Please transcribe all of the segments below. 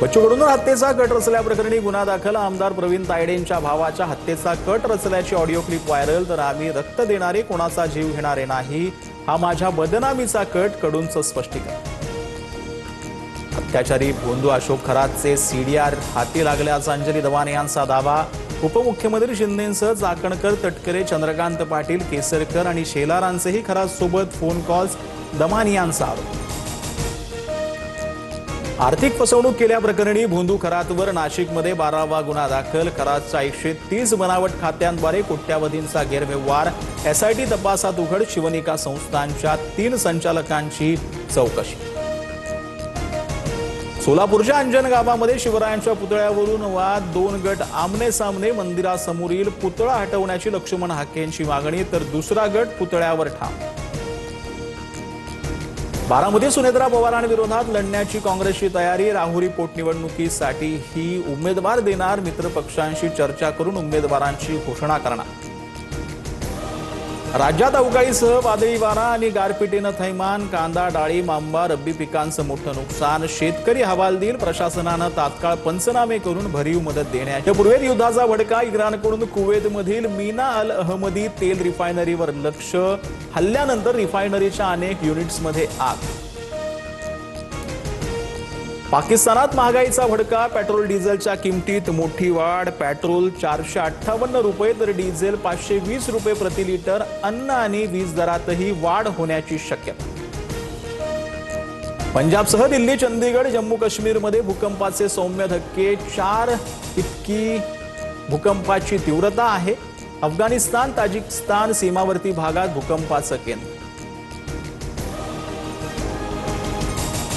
बच्चू कडूंवर हत्येचा कट रचल्याप्रकरणी गुन्हा दाखल. आमदार प्रवीण तायडेंच्या भावाच्या हत्येचा कट रचल्याची ऑडिओ क्लिप व्हायरल. तर आम्ही रक्त देणारे कोणाचा जीव घेणारे नाही, हा माझ्या बदनामीचा कट. कडूंचं स्पष्टीकरण. अत्याचारी भोंदू अशोक खरातचे सीडीआर हाती लागल्याचा अंजली दवाने यांचा दावा. उपमुख्यमंत्री शिंदेंसह चाकणकर, तटकरे, चंद्रकांत पाटील, केसरकर आणि शेलारांचेही खरातसोबत फोन कॉल्स. दमानी यांचा आरोप. आर्थिक फसवणूक केल्याप्रकरणी भोंदू खरातवर नाशिकमध्ये 12वा गुन्हा दाखल. खरातच्या 130 बनावट खात्यांद्वारे कोट्यावधींचा गैरव्यवहार. एसआयटी तपासात उघड. शिवनिका संस्थांच्या 3 संचालकांची चौकशी. सोलापूरच्या अंजन गावामध्ये शिवरायांच्या पुतळ्यावरून वाद. 2 गट आमने सामने. मंदिरासमोरील पुतळा हटवण्याची लक्ष्मण हाकेंची मागणी, तर दुसरा गट पुतळ्यावर ठाम. बारामती सुनेत्रा पवारांविरोधात लढण्याची काँग्रेसची तयारी. राहुरी पोटनिवडणुकीसाठी ही उमेदवार देणार. मित्रपक्षांशी चर्चा करून उमेदवारांची घोषणा करणार. राज्यात अवकाळीसह वादळी वारा आणि गारपिटीनं थैमान. कांदा, डाळिंब, आंबा, रब्बी पिकांचं मोठं नुकसान. शेतकरी हवालदिल. प्रशासनानं तात्काळ पंचनामे करून भरीव मदत देण्याच्या पूर्वेत युद्धाचा भडका. इराणकडून कुवेतमधील मीना अल अहमदी तेल रिफायनरीवर लक्ष. हल्ल्यानंतर रिफायनरीच्या अनेक युनिट्समध्ये आग. पाकिस्तानात महागाईचा भडका. पेट्रोल डिझेलच्या किमतीत मोठी वाढ. पेट्रोल 458 रुपये तर डिझेल 520 रुपये प्रति लिटर. अन्न आणि वीज दरातही वाढ होण्याची शक्यता. पंजाबसह दिल्ली, चंदीगड, जम्मू काश्मीरमध्ये भूकंपाचे सौम्य धक्के. 4 इतकी भूकंपाची तीव्रता आहे. अफगाणिस्तान, ताजिकिस्तान सीमावर्ती भागात भूकंपाचं केंद्र.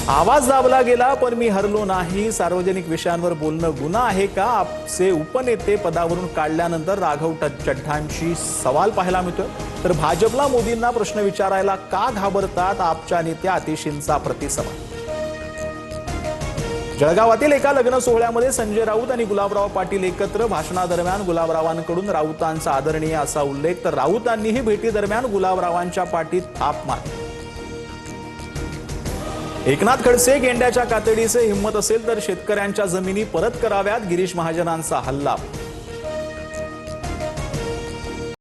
आवाज दाबला गेला पण मी हरलो नाही. सार्वजनिक विषयांवर बोलणं गुन्हा आहे का? आपचे उपनेते पदावरून काढल्यानंतर राघव चड्ढांची सवाल पाहायला मिळतोय. तर भाजपला मोदींना प्रश्न विचारायला का घाबरतात? आपच्या नेत्या आतिशींचा प्रतिसवाल. जळगावातील एका लग्न सोहळ्यामध्ये संजय राऊत आणि गुलाबराव पाटील एकत्र. भाषणादरम्यान गुलाबरावांकडून राऊतांचा आदरणीय असा उल्लेख, तर राऊतांनीही भेटीदरम्यान गुलाबरावांच्या पाठीत थाप मारली. एकनाथ खडसे, गेंड्याच्या कातडीचे हिंमत असेल तर शेतकऱ्यांच्या जमिनी परत कराव्यात. गिरीश महाजनांचा हल्ला.